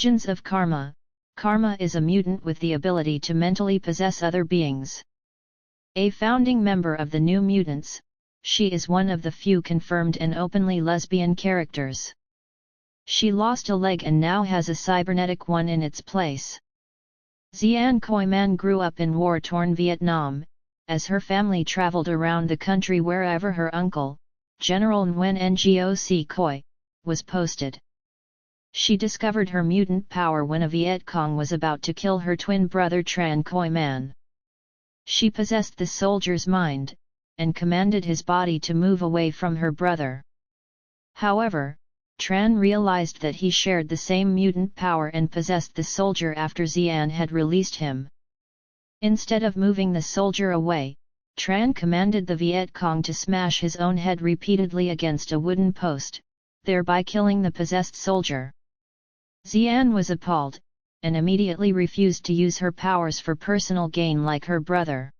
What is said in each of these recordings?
Legends of Karma. Karma is a mutant with the ability to mentally possess other beings. A founding member of the New Mutants, she is one of the few confirmed and openly lesbian characters. She lost a leg and now has a cybernetic one in its place. Xian Kuai-man grew up in war-torn Vietnam, as her family traveled around the country wherever her uncle, General Nguyen Ngoc Khoi, was posted. She discovered her mutant power when a Viet Cong was about to kill her twin brother Tran Kuai-man. She possessed the soldier's mind, and commanded his body to move away from her brother. However, Tran realized that he shared the same mutant power and possessed the soldier after Xian had released him. Instead of moving the soldier away, Tran commanded the Viet Cong to smash his own head repeatedly against a wooden post, thereby killing the possessed soldier. Xian was appalled, and immediately refused to use her powers for personal gain like her brother.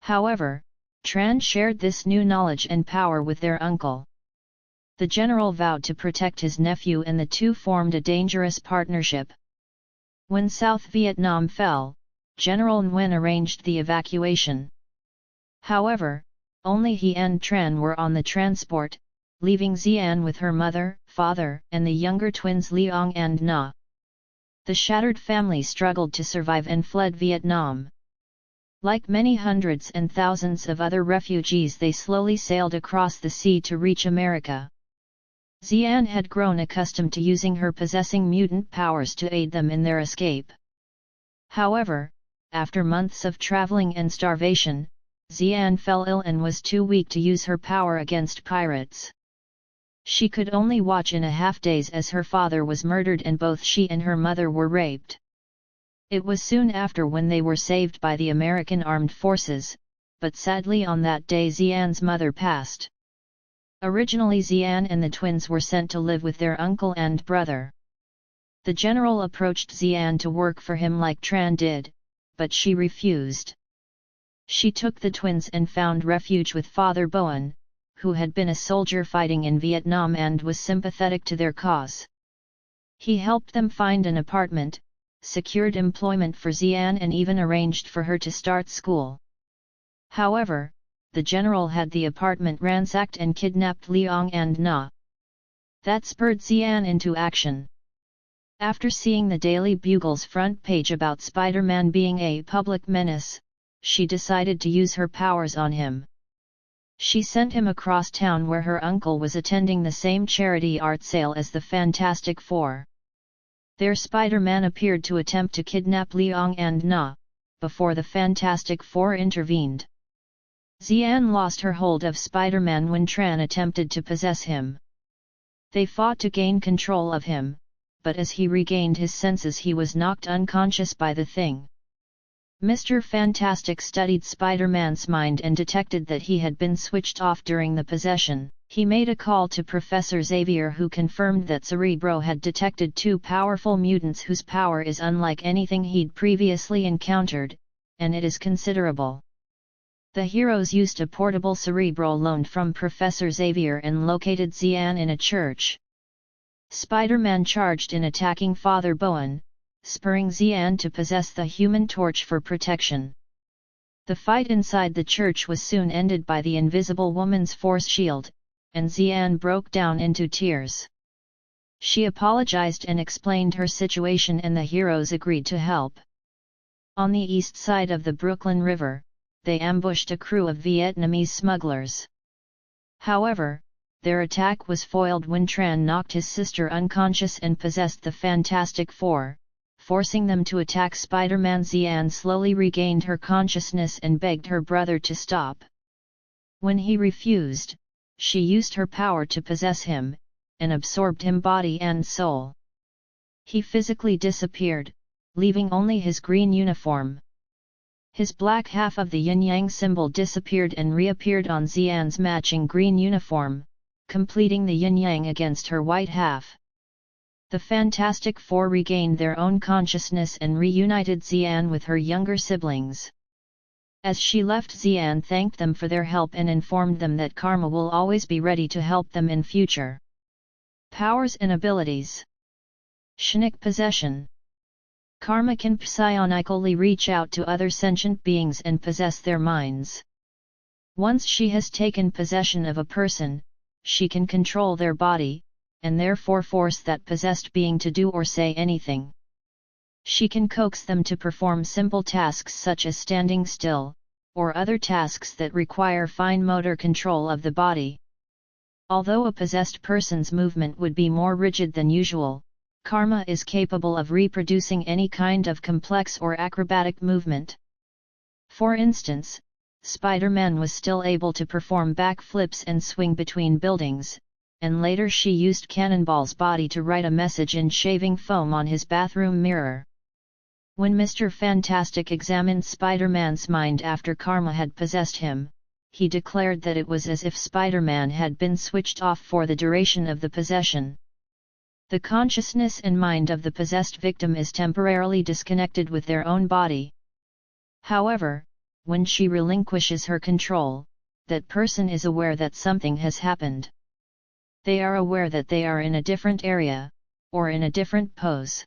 However, Tran shared this new knowledge and power with their uncle. The general vowed to protect his nephew and the two formed a dangerous partnership. When South Vietnam fell, General Nguyen arranged the evacuation. However, only he and Tran were on the transport, leaving Xian with her mother, father, and the younger twins Leong and Na. The shattered family struggled to survive and fled Vietnam. Like many hundreds and thousands of other refugees, they slowly sailed across the sea to reach America. Xian had grown accustomed to using her possessing mutant powers to aid them in their escape. However, after months of traveling and starvation, Xian fell ill and was too weak to use her power against pirates. She could only watch in a half daze as her father was murdered and both she and her mother were raped. It was soon after when they were saved by the American armed forces, but sadly on that day Xian's mother passed. Originally Xian and the twins were sent to live with their uncle and brother. The general approached Xian to work for him like Tran did, but she refused. She took the twins and found refuge with Father Boan, who had been a soldier fighting in Vietnam and was sympathetic to their cause. He helped them find an apartment, secured employment for Xian and even arranged for her to start school. However, the general had the apartment ransacked and kidnapped Leong and Na. That spurred Xian into action. After seeing the Daily Bugle's front page about Spider-Man being a public menace, she decided to use her powers on him. She sent him across town where her uncle was attending the same charity art sale as the Fantastic Four. There Spider-Man appeared to attempt to kidnap Leong and Na, before the Fantastic Four intervened. Xian lost her hold of Spider-Man when Tran attempted to possess him. They fought to gain control of him, but as he regained his senses he was knocked unconscious by the Thing. Mr. Fantastic studied Spider-Man's mind and detected that he had been switched off during the possession. He made a call to Professor Xavier, who confirmed that Cerebro had detected two powerful mutants whose power is unlike anything he'd previously encountered, and it is considerable. The heroes used a portable Cerebro loaned from Professor Xavier and located Xian in a church. Spider-Man charged in, attacking Father Boan, spurring Xian to possess the Human Torch for protection. The fight inside the church was soon ended by the Invisible Woman's force shield, and Xian broke down into tears. She apologized and explained her situation, and the heroes agreed to help. On the east side of the Brooklyn River, they ambushed a crew of Vietnamese smugglers. However, their attack was foiled when Tran knocked his sister unconscious and possessed the Fantastic Four, forcing them to attack Spider-Man. Xian slowly regained her consciousness and begged her brother to stop. When he refused, she used her power to possess him, and absorbed him body and soul. He physically disappeared, leaving only his green uniform. His black half of the yin-yang symbol disappeared and reappeared on Xian's matching green uniform, completing the yin-yang against her white half. The Fantastic Four regained their own consciousness and reunited Xian with her younger siblings. As she left, Xian thanked them for their help and informed them that Karma will always be ready to help them in future. Powers and abilities. Psionic possession. Karma can psionically reach out to other sentient beings and possess their minds. Once she has taken possession of a person, she can control their body, and therefore force that possessed being to do or say anything. She can coax them to perform simple tasks such as standing still, or other tasks that require fine motor control of the body. Although a possessed person's movement would be more rigid than usual, Karma is capable of reproducing any kind of complex or acrobatic movement. For instance, Spider-Man was still able to perform backflips and swing between buildings, and later she used Cannonball's body to write a message in shaving foam on his bathroom mirror. When Mr. Fantastic examined Spider-Man's mind after Karma had possessed him, he declared that it was as if Spider-Man had been switched off for the duration of the possession. The consciousness and mind of the possessed victim is temporarily disconnected with their own body. However, when she relinquishes her control, that person is aware that something has happened. They are aware that they are in a different area, or in a different pose.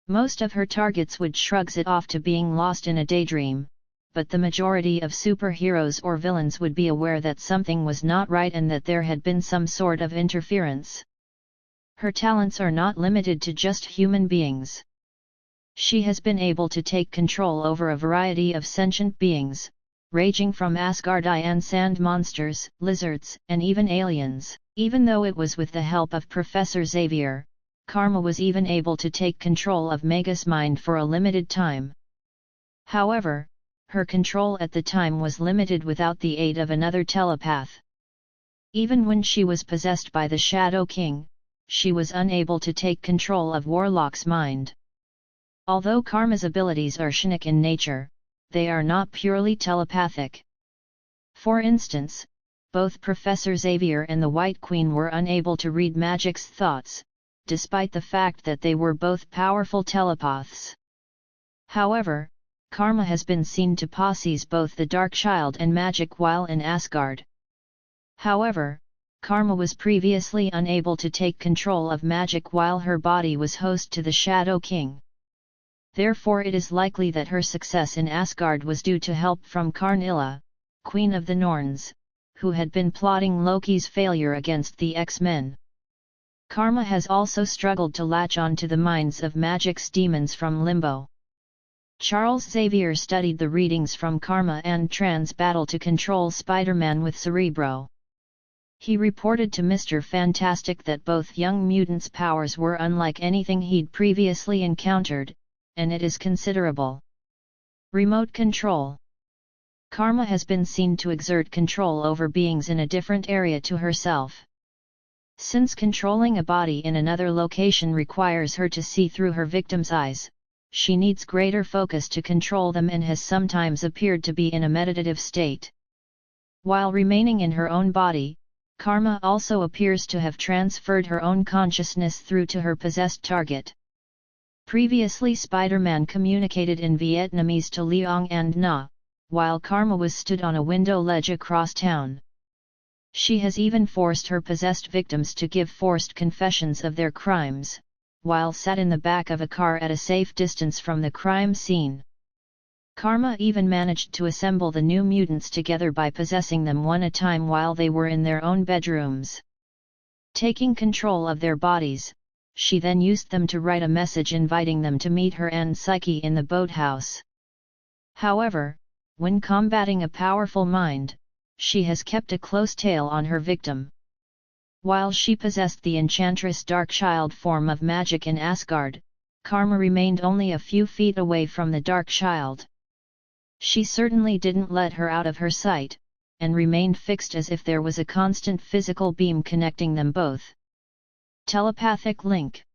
Most of her targets would shrug it off to being lost in a daydream, but the majority of superheroes or villains would be aware that something was not right and that there had been some sort of interference. Her talents are not limited to just human beings. She has been able to take control over a variety of sentient beings, ranging from Asgardian sand monsters, lizards, and even aliens. Even though it was with the help of Professor Xavier, Karma was even able to take control of Mega's mind for a limited time. However, her control at the time was limited without the aid of another telepath. Even when she was possessed by the Shadow King, she was unable to take control of Warlock's mind. Although Karma's abilities are psionic in nature, they are not purely telepathic. For instance, both Professor Xavier and the White Queen were unable to read Magic's thoughts, despite the fact that they were both powerful telepaths. However, Karma has been seen to possess both the Darkchild and Magic while in Asgard. However, Karma was previously unable to take control of Magic while her body was host to the Shadow King. Therefore it is likely that her success in Asgard was due to help from Karnilla, Queen of the Norns, who had been plotting Loki's failure against the X-Men. Karma has also struggled to latch on to the minds of Magic's demons from Limbo. Charles Xavier studied the readings from Karma and Tran's battle to control Spider-Man with Cerebro. He reported to Mr. Fantastic that both young mutants' powers were unlike anything he'd previously encountered, and it is considerable. Remote control. Karma has been seen to exert control over beings in a different area to herself. Since controlling a body in another location requires her to see through her victim's eyes, she needs greater focus to control them and has sometimes appeared to be in a meditative state. While remaining in her own body, Karma also appears to have transferred her own consciousness through to her possessed target. Previously Spider-Man communicated in Vietnamese to Leong and Na, while Karma was stood on a window ledge across town. She has even forced her possessed victims to give forced confessions of their crimes, while sat in the back of a car at a safe distance from the crime scene. Karma even managed to assemble the New Mutants together by possessing them one at a time while they were in their own bedrooms. Taking control of their bodies, she then used them to write a message inviting them to meet her and Psyche in the boathouse. However, when combating a powerful mind, she has kept a close tail on her victim. While she possessed the Enchantress Darkchild form of Magic in Asgard, Karma remained only a few feet away from the Darkchild. She certainly didn't let her out of her sight, and remained fixed as if there was a constant physical beam connecting them both. Telepathic link.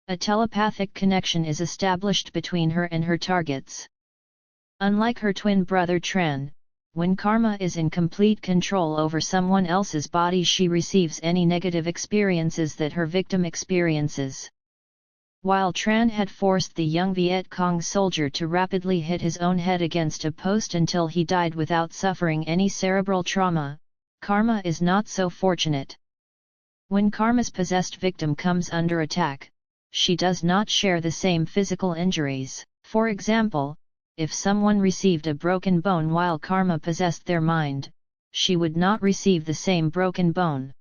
A telepathic connection is established between her and her targets. Unlike her twin brother Tran, when Karma is in complete control over someone else's body, she receives any negative experiences that her victim experiences. While Tran had forced the young Viet Cong soldier to rapidly hit his own head against a post until he died without suffering any cerebral trauma, Karma is not so fortunate. When Karma's possessed victim comes under attack, she does not share the same physical injuries. For example, if someone received a broken bone while Karma possessed their mind, she would not receive the same broken bone.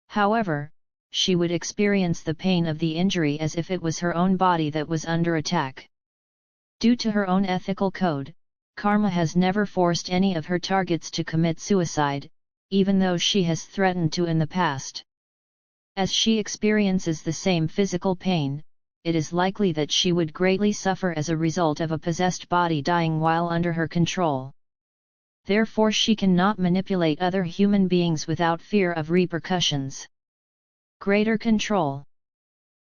However, she would experience the pain of the injury as if it was her own body that was under attack. Due to her own ethical code, Karma has never forced any of her targets to commit suicide, even though she has threatened to in the past. As she experiences the same physical pain, it is likely that she would greatly suffer as a result of a possessed body dying while under her control. Therefore she cannot manipulate other human beings without fear of repercussions. Greater control.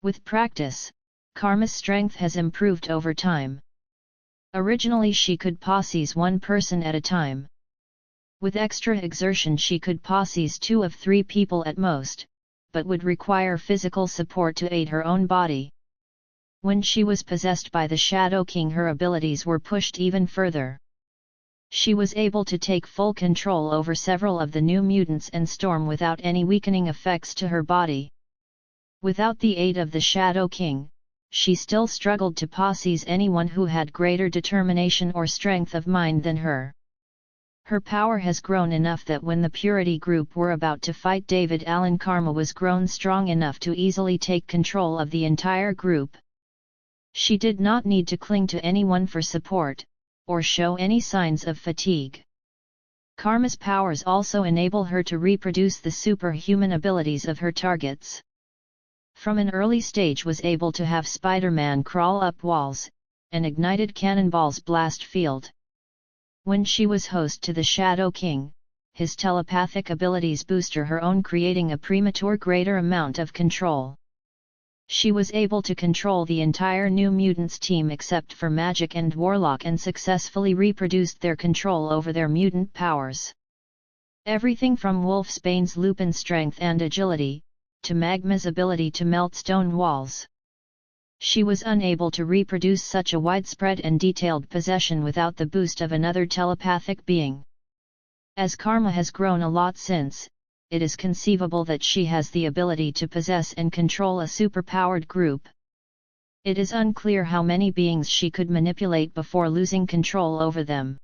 With practice, Karma's strength has improved over time. Originally she could possess one person at a time. With extra exertion she could possess 2 of 3 people at most, but would require physical support to aid her own body. When she was possessed by the Shadow King, her abilities were pushed even further. She was able to take full control over several of the new mutants and Storm without any weakening effects to her body. Without the aid of the Shadow King, she still struggled to possess anyone who had greater determination or strength of mind than her. Her power has grown enough that when the Purity group were about to fight David Allen, Karma was grown strong enough to easily take control of the entire group. She did not need to cling to anyone for support, or show any signs of fatigue. Karma's powers also enable her to reproduce the superhuman abilities of her targets. From an early stage was able to have Spider-Man crawl up walls, and ignited cannonballs blast field. When she was host to the Shadow King, his telepathic abilities boosted her own, creating a premature greater amount of control. She was able to control the entire New Mutants team except for Magic and Warlock and successfully reproduced their control over their mutant powers. Everything from Wolfsbane's Lupin strength and agility, to Magma's ability to melt stone walls. She was unable to reproduce such a widespread and detailed possession without the boost of another telepathic being. As Karma has grown a lot since, it is conceivable that she has the ability to possess and control a superpowered group. It is unclear how many beings she could manipulate before losing control over them.